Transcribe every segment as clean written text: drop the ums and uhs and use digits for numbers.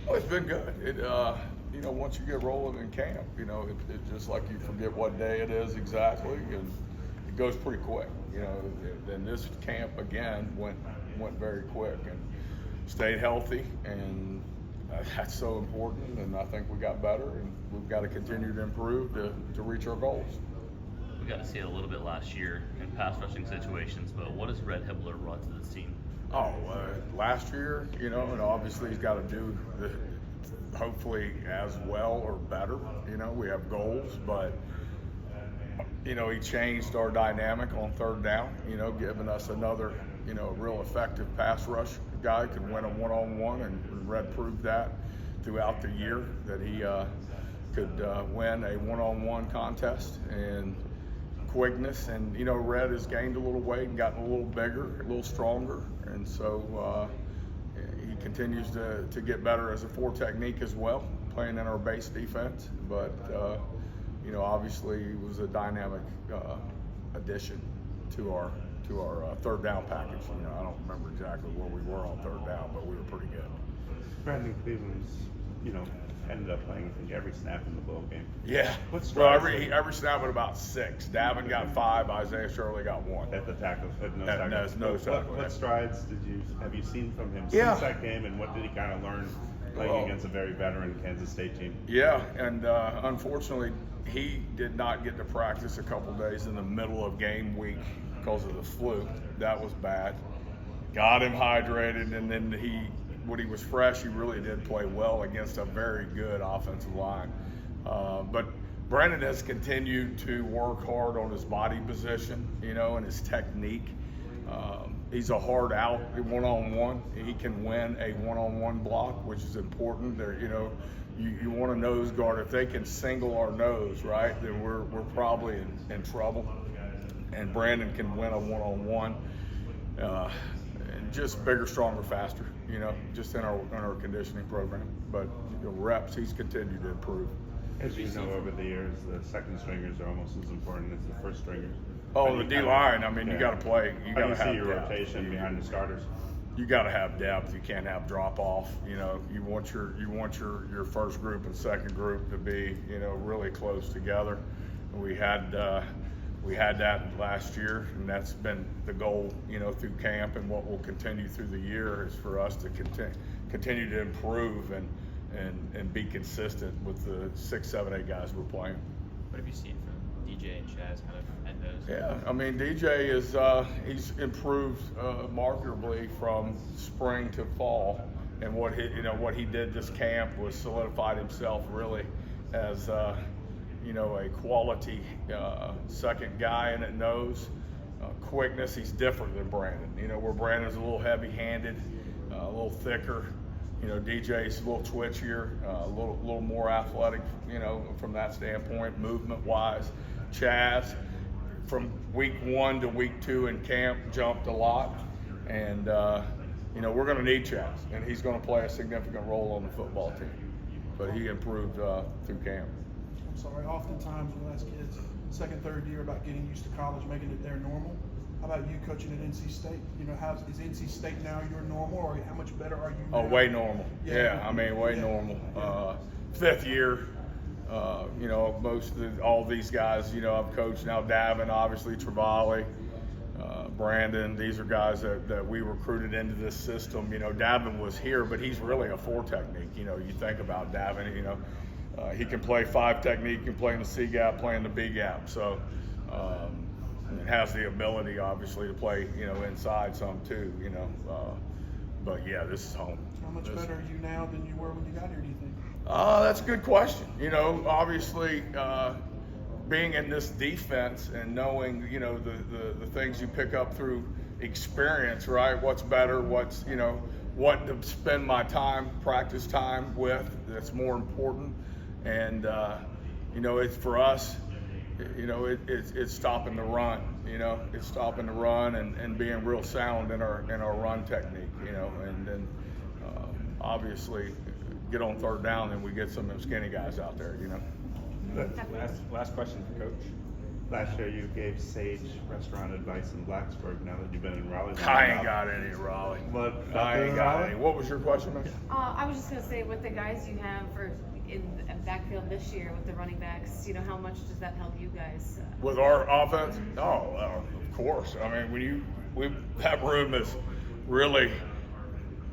Oh, it's been good. Once you get rolling in camp, it just like you forget what day it is exactly, and it goes pretty quick. And this camp again went very quick and stayed healthy, and that's so important. And I think we got better, and we've got to continue to improve to reach our goals. We got to see it a little bit last year in pass rushing situations, but what has Red Hibler brought to this team? Last year, and obviously he's got to do hopefully as well or better. We have goals, but he changed our dynamic on third down. Giving us another real effective pass rush guy, could win a one-on-one, and Red proved that throughout the year that he could win a one-on-one contest. And quickness, and Red has gained a little weight and gotten a little bigger, a little stronger, and so he continues to get better as a four technique as well, playing in our base defense. But obviously he was a dynamic addition to our third down package. I don't remember exactly where we were on third down, but we were pretty good. Brandon Cleveland's, ended up playing, I think, every snap in the bowl game. Yeah. Well, every snap at about 6. Davin got 5. Isaiah Charley got 1. At the tackle, no tackle. What strides have you seen from him since that game, and what did he kind of learn playing against a very veteran Kansas State team? Yeah, and unfortunately, he did not get to practice a couple days in the middle of game week because of the flu. That was bad. Got him hydrated, and then when he was fresh, he really did play well against a very good offensive line. But Brandon has continued to work hard on his body position, and his technique. He's a hard out one-on-one. He can win a one-on-one block, which is important. You want a nose guard. If they can single our nose, right, then we're probably in trouble. And Brandon can win a one-on-one. And just bigger, stronger, faster, just in our conditioning program. But reps, he's continued to improve. As you know, over the years, the second stringers are almost as important as the first stringers. Oh, the D-line, you got to play. You got to have your depth. rotation behind the starters. You got to have depth. You can't have drop off. You want your first group and second group to be really close together. We had that last year, and that's been the goal, through camp, and what will continue through the year is for us to continue to improve and be consistent with the 6, 7, 8 guys we're playing. What have you seen from DJ and Chaz kind of at those? Yeah, DJ is he's improved markedly from spring to fall, and what he did this camp was solidified himself really as a quality second guy in it knows. Quickness, he's different than Brandon. Where Brandon's a little heavy-handed, a little thicker. DJ's a little twitchier, a little more athletic, from that standpoint, movement-wise. Chaz, from week 1 to week 2 in camp, jumped a lot. And, we're going to need Chaz, and he's going to play a significant role on the football team. But he improved through camp. I'm sorry, oftentimes we'll ask kids second, third year about getting used to college, making it their normal. How about you coaching at NC State? Is NC State now your normal, or how much better are you now? Oh, way normal. Way Yeah. normal. 5th year, all these guys, I've coached now. Davin, obviously, Travali, Brandon, these are guys that we recruited into this system. Davin was here, but he's really a 4 technique. You think about Davin, he can play 5 technique, he can play in the C gap, play in the B gap. So it has the ability, obviously, to play, inside some too, But yeah, this is home. How much better are you now than you were when you got here, do you think? That's a good question. Obviously, being in this defense and knowing, the things you pick up through experience, right? What's better, what to spend my practice time with, that's more important. And, it's for us, it's stopping the run, it's stopping the run and being real sound in our run technique, and then obviously get on third down and we get some of them skinny guys out there, Last question for Coach. Last year you gave Sage restaurant advice in Blacksburg. Now that you've been in Raleigh, I ain't got any at Raleigh. What? I ain't got any. What was your question, man? I was just gonna say, with the guys you have in backfield this year with the running backs, how much does that help you guys? With our offense? Oh, well, of course. I mean, that room is really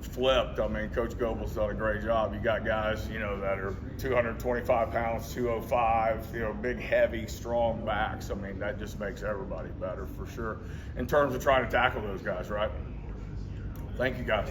flipped. I mean, Coach Goebel's done a great job. You got guys, that are 225 pounds, 205, big, heavy, strong backs. I mean, that just makes everybody better for sure in terms of trying to tackle those guys, right? Thank you, guys.